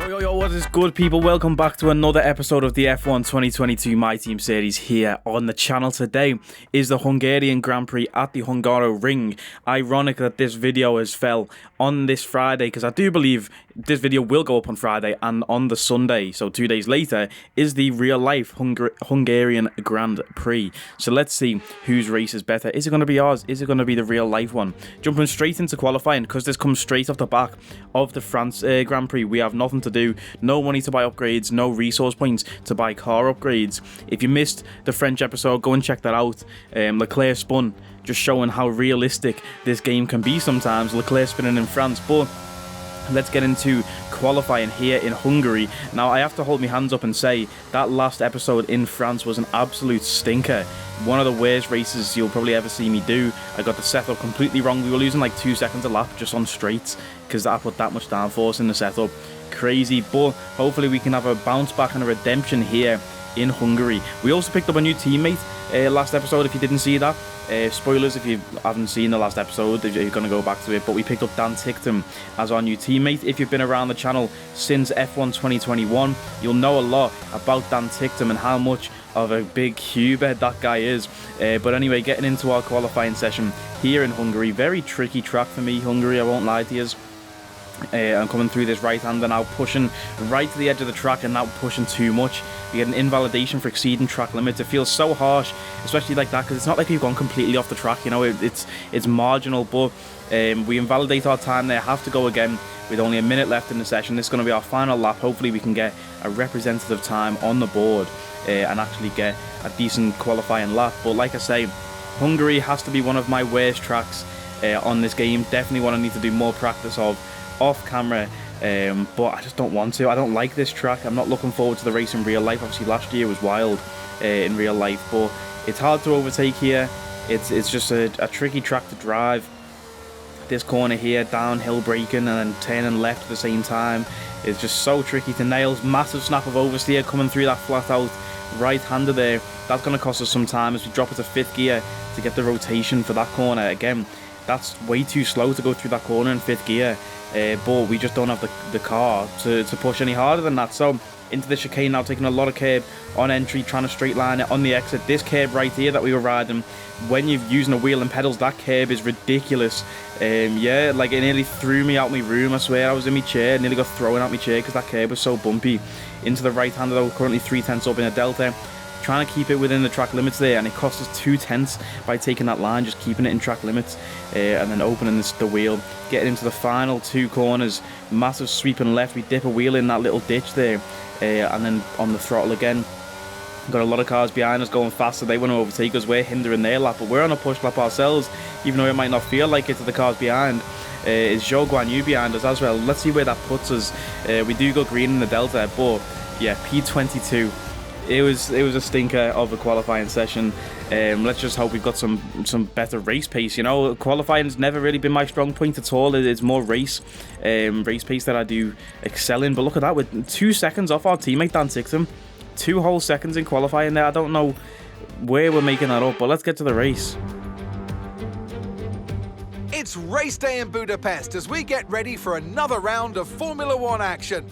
Yo, what is good, people? Welcome back to another episode of the F1 2022 My Team Series here on the channel. Today is the Hungarian Grand Prix at the Hungaroring. Ironic that this video has fell on this Friday, because I do believe this video will go up on Friday, and on the Sunday, so 2 days later, is the real-life Hungarian Grand Prix. So let's see whose race is better. Is it going to be ours? Is it going to be the real-life one? Jumping straight into qualifying, because this comes straight off the back of the France Grand Prix. We have nothing to do, no money to buy upgrades, no resource points to buy car upgrades. If you missed the French episode, go and check that out. Leclerc spun, just showing how realistic this game can be sometimes. Leclerc spinning in France, but let's get into qualifying here in Hungary. Now, I have to hold my hands up and say that last episode in France was an absolute stinker. One of the worst races you'll probably ever see me do. I got the setup completely wrong. We were losing like 2 seconds a lap just on straights because I put that much downforce in the setup. Crazy, but hopefully we can have a bounce back and a redemption here in Hungary. We also picked up a new teammate last episode, if you didn't see that. Spoilers if you haven't seen the last episode, if you're going to go back to it, but we picked up Dan Ticktum as our new teammate. If you've been around the channel since F1 2021, you'll know a lot about Dan Ticktum and how much of a big cubehead that guy is. But anyway, getting into our qualifying session here in Hungary. Very tricky track for me, Hungary, I won't lie to you. I'm coming through this right hander now, pushing right to the edge of the track and now pushing too much. You get an invalidation for exceeding track limits. It feels so harsh, especially like that, because it's not like you've gone completely off the track, you know, it's marginal, but we invalidate our time there, have to go again with only a minute left in the session. This is going to be our final lap. Hopefully we can get a representative time on the board and actually get a decent qualifying lap. But like I say, Hungary has to be one of my worst tracks on this game. Definitely what I need to do more practice of off camera, but I just don't want to. I don't like this track. I'm not looking forward to the race in real life. Obviously last year was wild in real life, but it's hard to overtake here. It's just a tricky track to drive. This corner here, downhill braking and then turning left at the same time, is just so tricky to nail. Massive snap of oversteer coming through that flat out right hander there. That's going to cost us some time as we drop it to 5th gear to get the rotation for that corner. Again, that's way too slow to go through that corner in 5th gear. But we just don't have the car to push any harder than that. So into the chicane now, taking a lot of curb on entry, trying to straight line it on the exit. This curb right here that we were riding, when you're using a wheel and pedals, that curb is ridiculous. Yeah, like it nearly threw me out my room. I swear, I was in my chair, nearly got thrown out my chair because that curb was so bumpy. Into the right hander though, currently 3/10 up in a delta. Trying to keep it within the track limits there, and it cost us 2/10 by taking that line, just keeping it in track limits, and then opening the wheel, getting into the final 2 corners, massive sweeping left. We dip a wheel in that little ditch there, and then on the throttle again. Got a lot of cars behind us going faster. They want to overtake us. We're hindering their lap, but we're on a push lap ourselves, even though it might not feel like it to the cars behind. Is Zhou Guanyu behind us as well. Let's see where that puts us. We do go green in the delta, but yeah, P22. It was a stinker of a qualifying session. Let's just hope we've got some better race pace. You know, qualifying's never really been my strong point at all. It's more race pace that I do excel in. But look at that, with 2 seconds off our teammate Dan Ticktum. 2 whole seconds in qualifying there. I don't know where we're making that up, but let's get to the race. It's race day in Budapest as we get ready for another round of Formula One action.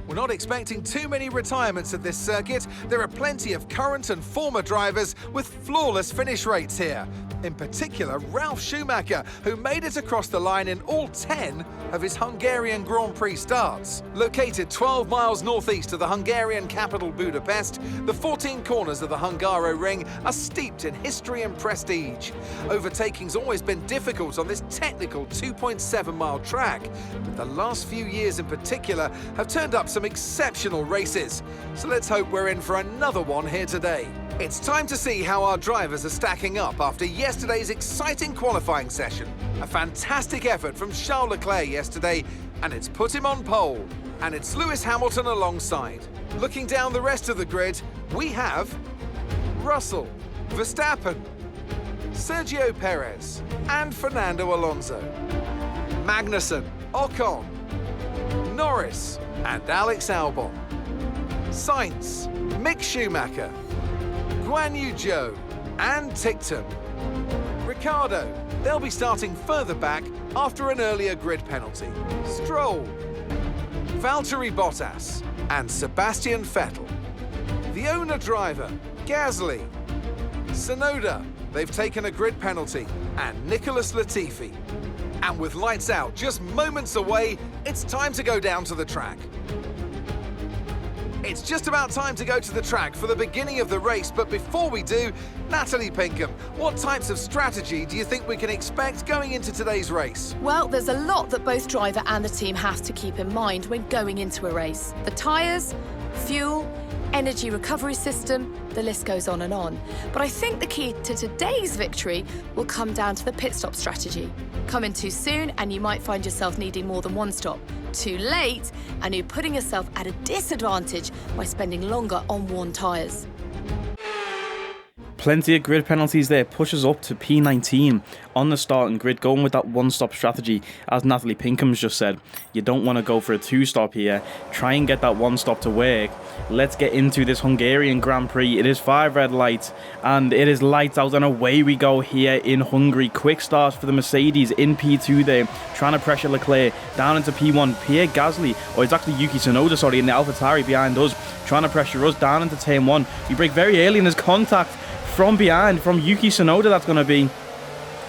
We're not expecting too many retirements at this circuit. There are plenty of current and former drivers with flawless finish rates here. In particular, Ralf Schumacher, who made it across the line in all 10 of his Hungarian Grand Prix starts. Located 12 miles northeast of the Hungarian capital Budapest, the 14 corners of the Hungaroring are steeped in history and prestige. Overtaking's always been difficult on this technical 2.7-mile track, but the last few years in particular have turned up some exceptional races. So let's hope we're in for another one here today. It's time to see how our drivers are stacking up after yesterday's exciting qualifying session. A fantastic effort from Charles Leclerc yesterday, and it's put him on pole. And it's Lewis Hamilton alongside. Looking down the rest of the grid, we have Russell, Verstappen, Sergio Perez, and Fernando Alonso. Magnussen, Ocon, Norris, and Alex Albon. Sainz, Mick Schumacher, Guan Yu Zhou, and Ticktum. Ricciardo, they'll be starting further back after an earlier grid penalty. Stroll, Valtteri Bottas and Sebastian Vettel. The owner-driver, Gasly. Tsunoda, they've taken a grid penalty, and Nicholas Latifi. And with lights out just moments away, it's time to go down to the track. It's just about time to go to the track for the beginning of the race, but before we do, Natalie Pinkham, what types of strategy do you think we can expect going into today's race? Well, there's a lot that both driver and the team have to keep in mind when going into a race. The tyres, fuel, energy recovery system, the list goes on and on. But I think the key to today's victory will come down to the pit stop strategy. Come in too soon and you might find yourself needing more than one stop. Too late and you're putting yourself at a disadvantage by spending longer on worn tyres. Plenty of grid penalties there, pushes up to P19 on the starting grid, going with that one-stop strategy. As Natalie Pinkham's just said, you don't want to go for a two-stop here. Try and get that one-stop to work. Let's get into this Hungarian Grand Prix. It is 5 red lights, and it is lights out, and away we go here in Hungary. Quick start for the Mercedes in P2 there, trying to pressure Leclerc down into P1. Pierre Gasly, or it's actually Yuki Tsunoda, sorry, in the AlphaTauri behind us, trying to pressure us down into turn 1. We break very early, and there's contact from behind, from Yuki Tsunoda, that's going to be.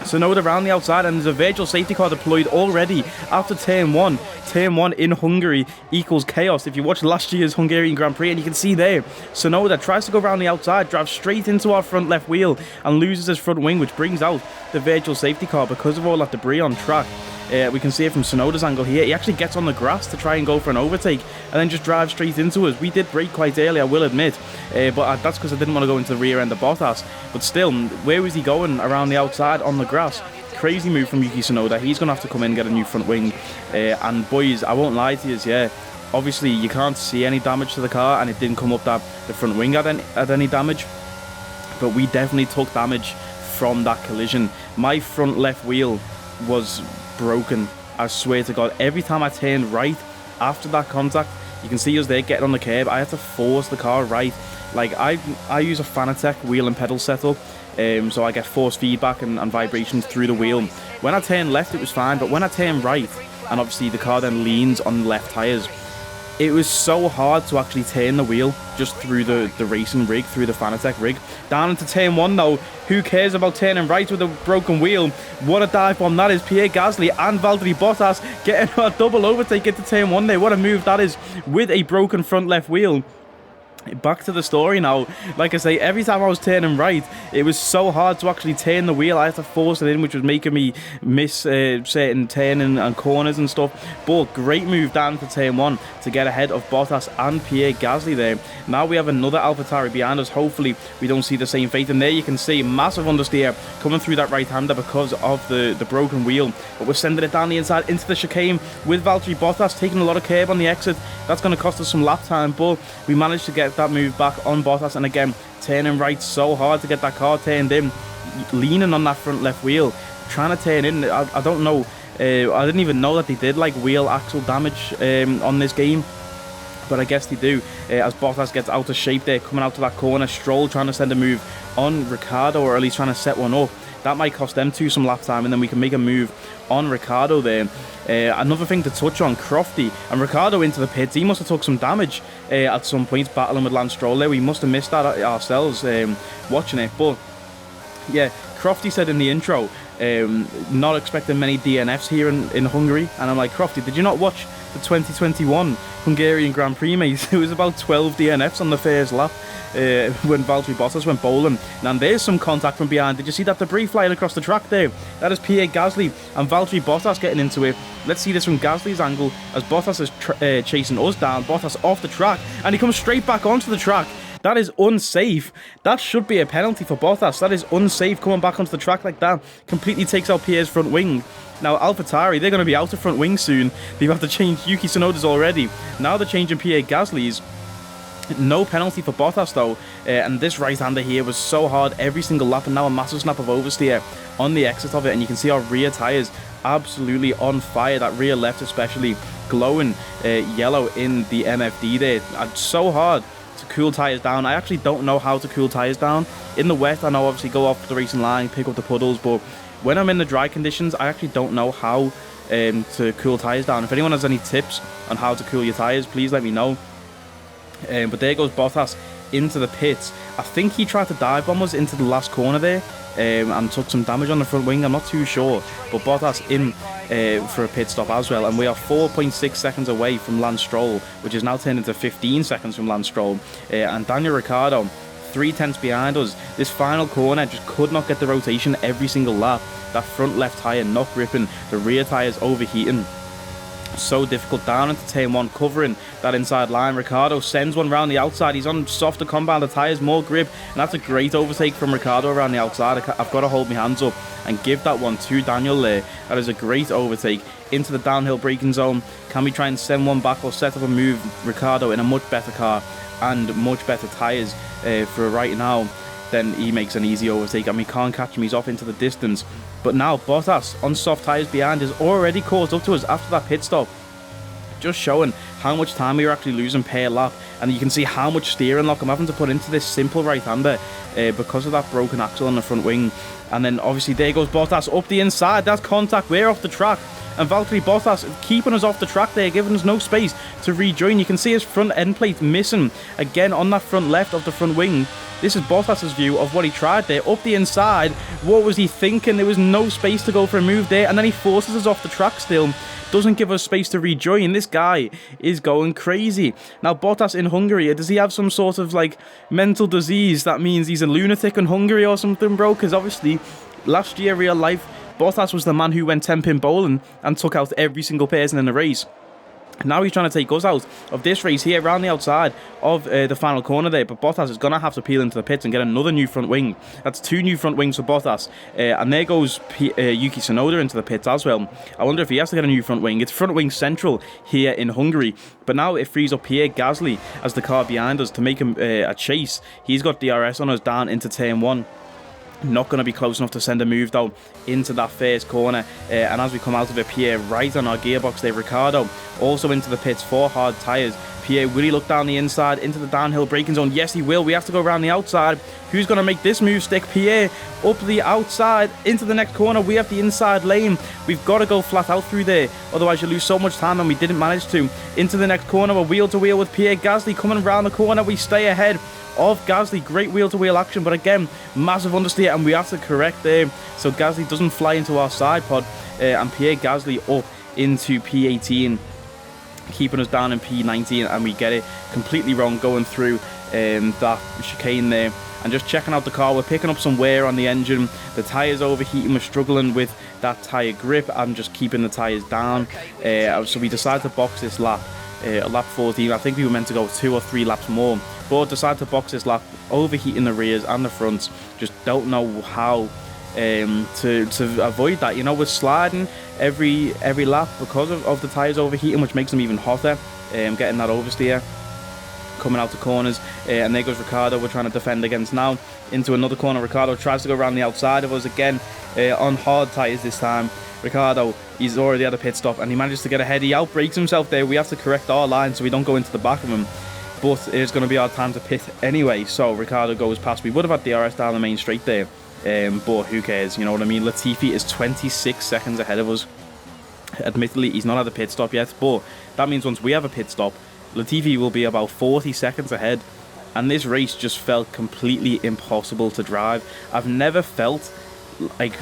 Tsunoda around the outside, and there's a virtual safety car deployed already after turn 1. Turn 1 in Hungary equals chaos. If you watch last year's Hungarian Grand Prix, and you can see there, Tsunoda tries to go around the outside, drives straight into our front left wheel, and loses his front wing, which brings out the virtual safety car because of all that debris on track. We can see it from Tsunoda's angle here. He actually gets on the grass to try and go for an overtake and then just drives straight into us. We did brake quite early, I will admit, but that's because I didn't want to go into the rear end of Bottas. But still, where was he going around the outside on the grass? Crazy move from Yuki Tsunoda. He's going to have to come in and get a new front wing. And boys, I won't lie to you, yeah, obviously you can't see any damage to the car, and it didn't come up that the front wing had any damage. But we definitely took damage from that collision. My front left wheel was broken, I swear to God. Every time I turned right after that contact, you can see us there getting on the curb, I had to force the car right. Like, I use a Fanatec wheel and pedal setup, so I get force feedback and vibrations through the wheel. When I turn left it was fine, but when I turn right, and obviously the car then leans on the left tyres, it was so hard to actually turn the wheel just through the racing rig, through the Fanatec rig. Down into turn 1 though, who cares about turning right with a broken wheel? What a dive bomb that is. Pierre Gasly and Valtteri Bottas getting a double overtake into turn 1 there. What a move that is with a broken front left wheel. Back to the story now. Like I say, every time I was turning right, it was so hard to actually turn the wheel. I had to force it in, which was making me miss certain turning and corners and stuff. But great move down to turn 1 to get ahead of Bottas and Pierre Gasly there. Now we have another AlphaTauri behind us. Hopefully we don't see the same fate. And there you can see massive understeer coming through that right-hander because of the broken wheel. But we're sending it down the inside into the chicane with Valtteri Bottas taking a lot of curb on the exit. That's going to cost us some lap time, but we managed to get that move back on Bottas, and again turning right so hard to get that car turned in, leaning on that front left wheel, trying to turn in. I don't know, I didn't even know that they did like wheel axle damage on this game, but I guess they do, as Bottas gets out of shape there coming out to that corner. Stroll trying to send a move on Ricciardo, or at least trying to set one up. That might cost them some lap time, and then we can make a move on Ricciardo there. Another thing to touch on, Crofty and Ricciardo into the pits. He must have took some damage at some points battling with Lance Stroll there. We must have missed that ourselves watching it. But yeah, Crofty said in the intro, not expecting many DNFs here in Hungary. And I'm like, Crofty, did you not watch the 2021 Hungarian Grand Prix, mate? It was about 12 DNFs on the first lap when Valtteri Bottas went bowling. And there's some contact from behind. Did you see that debris flying across the track there? That is Pierre Gasly and Valtteri Bottas getting into it. Let's see this from Gasly's angle as Bottas is chasing us down. Bottas off the track, and he comes straight back onto the track. That is unsafe. That should be a penalty for Bottas. That is unsafe, coming back onto the track like that. Completely takes out Pierre's front wing. Now AlphaTauri, they're going to be out of front wing soon. They've had to change Yuki Tsunoda's already. Now they're changing Pierre Gasly's. No penalty for Bottas though, and this right-hander here was so hard every single lap, and now a massive snap of oversteer on the exit of it, and you can see our rear tyres absolutely on fire. That rear left especially glowing yellow in the MFD there. It's so hard to cool tyres down. I actually don't know how to cool tyres down. In the wet, I know obviously go off the racing line, pick up the puddles, but when I'm in the dry conditions, I actually don't know how to cool tyres down. If anyone has any tips on how to cool your tyres, please let me know. But there goes Bottas into the pits. I think he tried to dive bomb us into the last corner there, and took some damage on the front wing. I'm not too sure, but Bottas in for a pit stop as well, and we are 4.6 seconds away from Lance Stroll, which is now turned into 15 seconds from Lance Stroll, and Daniel Ricciardo 3/10 behind us. This final corner just could not get the rotation every single lap. That front left tyre not gripping, the rear tyres overheating. So difficult down into turn 1, covering that inside line. Ricciardo sends one round the outside. He's on softer compounded tyres, more grip, and that's a great overtake from Ricciardo around the outside. I've got to hold my hands up and give that one to Daniel there. That is a great overtake into the downhill braking zone. Can we try and send one back or set up a move? Ricciardo in a much better car and much better tyres for right now. Then he makes an easy overtake and we can't catch him. He's off into the distance. But now Bottas on soft tyres behind is already caught up to us after that pit stop. Just showing how much time we were actually losing per lap. And you can see how much steering lock I'm having to put into this simple right-hander because of that broken axle on the front wing. And then obviously there goes Bottas up the inside. That's contact. We're off the track. And Valtteri Bottas keeping us off the track there, giving us no space to rejoin. You can see his front end plate missing again on that front left of the front wing. This is Bottas's view of what he tried there. Up the inside, what was he thinking? There was no space to go for a move there, and then he forces us off the track still. Doesn't give us space to rejoin. This guy is going crazy. Now, Bottas in Hungary, does he have some sort of, like, mental disease that means he's a lunatic in Hungary or something, bro? Because obviously, last year, real life, Bottas was the man who went 10-pin bowling and took out every single person in the race. Now he's trying to take us out of this race here around the outside of the final corner there. But Bottas is going to have to peel into the pits and get another new front wing. That's 2 new front wings for Bottas. And there goes Yuki Tsunoda into the pits as well. I wonder if he has to get a new front wing. It's front wing central here in Hungary. But now it frees up Pierre Gasly as the car behind us to make him a chase. He's got DRS on us down into turn 1. Not going to be close enough to send a move though into that first corner, and as we come out of it, Pierre right on our gearbox there. Ricciardo also into the pits for hard tyres. Pierre, will he look down the inside into the downhill braking zone? Yes, he will. We have to go around the outside. Who's going to make this move stick? Pierre up the outside into the next corner. We have the inside lane. We've got to go flat out through there, otherwise you lose so much time, and we didn't manage to. Into the next corner, we're wheel to wheel with Pierre Gasly coming around the corner. We stay ahead of Gasly. Great wheel-to-wheel action, but again, massive understeer, and we have to correct there so Gasly doesn't fly into our side pod, and Pierre Gasly up into P18, keeping us down in P19, and we get it completely wrong going through that chicane there. And just checking out the car, we're picking up some wear on the engine, the tyres overheating, we're struggling with that tyre grip and just keeping the tyres down, so we decided to box this lap. Lap 14, I think we were meant to go 2 or 3 laps more, but decided to box this lap, overheating the rears and the fronts. Just don't know how to avoid that. You know, we're sliding every lap because of the tyres overheating, which makes them even hotter. Getting that oversteer coming out the corners, and there goes Ricciardo. We're trying to defend against now into another corner. Ricciardo tries to go around the outside of us again on hard tyres this time. Ricciardo, he's already had a pit stop and he manages to get ahead. He outbrakes himself there. We have to correct our line so we don't go into the back of him, but it's going to be our time to pit anyway, so Ricciardo goes past. We would have had DRS down the main straight there, but who cares, you know what I mean? Latifi is 26 seconds ahead of us. Admittedly, he's not had a pit stop yet, but that means once we have a pit stop, Latifi will be about 40 seconds ahead, and this race just felt completely impossible to drive. I've never felt like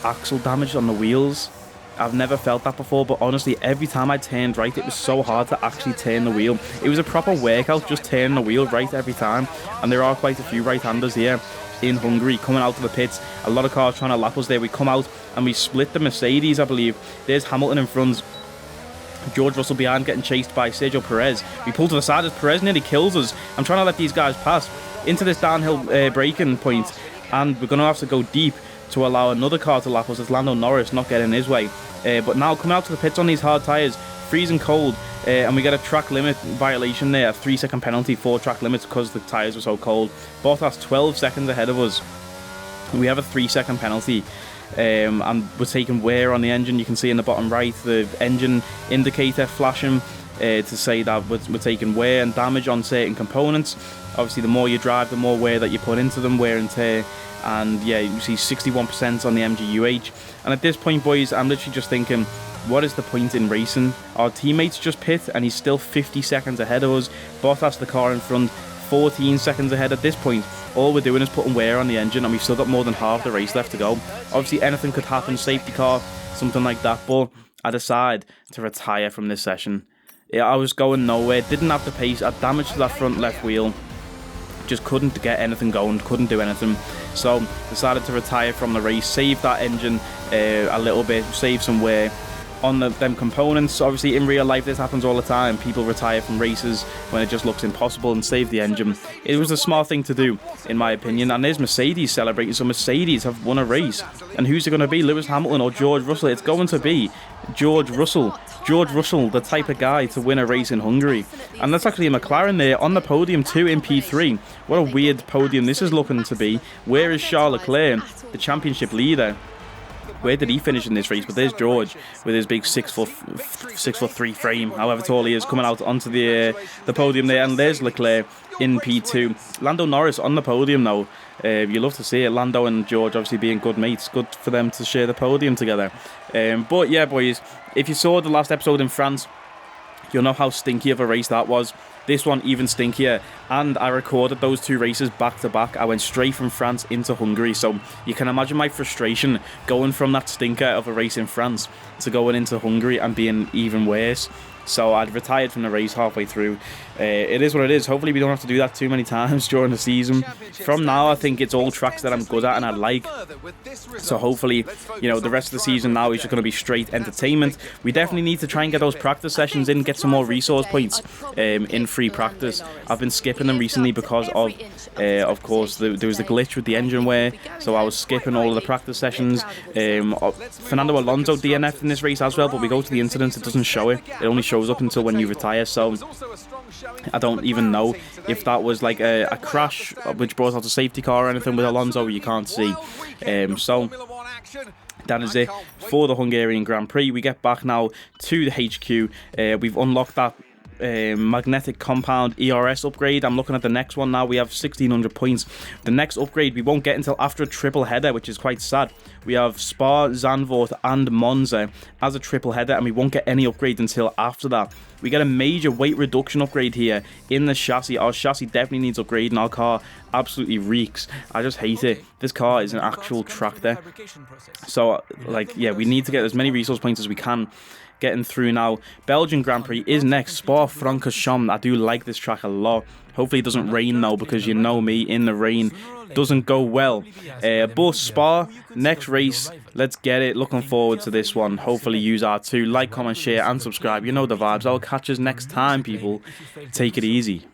axle damage on the wheels. I've never felt that before, but honestly, every time I turned right, it was so hard to actually turn the wheel. It was a proper workout just turning the wheel right every time, and there are quite a few right-handers here in Hungary coming out of the pits. A lot of cars trying to lap us there. We come out and we split the Mercedes, I believe. There's Hamilton in front, George Russell behind, getting chased by Sergio Perez. We pull to the side as Perez nearly kills us. I'm trying to let these guys pass into this downhill braking point, and we're going to have to go deep to allow another car to lap us as Lando Norris not getting in his way. But now coming out to the pits on these hard tyres, freezing cold, and we get a track limit violation there, a 3-second penalty for track limits because the tyres were so cold. Bottas 12 seconds ahead of us. We have a 3-second penalty, and we're taking wear on the engine. You can see in the bottom right the engine indicator flashing to say that we're taking wear and damage on certain components. Obviously, the more you drive, the more wear that you put into them, wear and tear. And yeah, you see 61% on the MGUH. And at this point, boys, I'm literally just thinking, what is the point in racing? Our teammates just pit and he's still 50 seconds ahead of us. Bottas, the car in front, 14 seconds ahead at this point. All we're doing is putting wear on the engine and we've still got more than half the race left to go. Obviously anything could happen, safety car, something like that, but I decide to retire from this session. I was going nowhere, didn't have the pace, I damaged that front left wheel, just couldn't get anything going, couldn't do anything. So decided to retire from the race, save that engine a little bit, save some wear on them components. Obviously in real life this happens all the time. People retire from races when it just looks impossible and save the engine. It was a smart thing to do in my opinion, and there's Mercedes celebrating. So Mercedes have won a race, and who's it going to be? Lewis Hamilton or George Russell? It's going to be George Russell, the type of guy to win a race in Hungary. And that's actually a McLaren there on the podium too in P3. What a weird podium this is looking to be. Where is Charles Leclerc, the championship leader? Where did he finish in this race? But there's George with his big 6'3" frame, however tall he is, coming out onto the podium there. And there's Leclerc in P2. Lando Norris on the podium though. You love to see it. Lando and George obviously being good mates. Good for them to share the podium together. But yeah, boys, if you saw the last episode in France, you'll know how stinky of a race that was. This one even stinkier, and I recorded those two races back to back. I went straight from France into Hungary, so you can imagine my frustration going from that stinker of a race in France to going into Hungary and being even worse. So I'd retired from the race halfway through. It is what it is. Hopefully we don't have to do that too many times during the season. From now, I think it's all tracks that I'm good at and I like. So hopefully, you know, the rest of the season now is just going to be straight entertainment. We definitely need to try and get those practice sessions in, get some more resource points in free practice. I've been skipping them recently because of course, there was the glitch with the engine wear. So I was skipping all of the practice sessions. Fernando Alonso DNF'd in this race as well, but we go to the incidents, it doesn't show it. It only shows up until when you retire. So I don't even know if that was like a crash which brought out a safety car or anything with Alonso. You can't see. So that is it for the Hungarian Grand Prix. We get back now to the HQ. We've unlocked that magnetic compound ERS upgrade. I'm looking at the next one now. We have 1600 points. The next upgrade we won't get until after a triple header, which is quite sad. We have Spa, Zandvoort and Monza as a triple header, and we won't get any upgrade until after that. We get a major weight reduction upgrade here in the chassis. Our chassis definitely needs upgrading. Our car absolutely reeks. I just hate it. This car is an actual tractor. So like, yeah, we need to get as many resource points as we can. Getting through now. Belgian Grand Prix is next. Spa-Francorchamps. I do like this track a lot. Hopefully it doesn't rain though, because you know me, in the rain doesn't go well. But Spa, next race, let's get it. Looking forward to this one. Hopefully you are too. Like, comment, share and subscribe. You know the vibes. I'll catch us next time, people. Take it easy.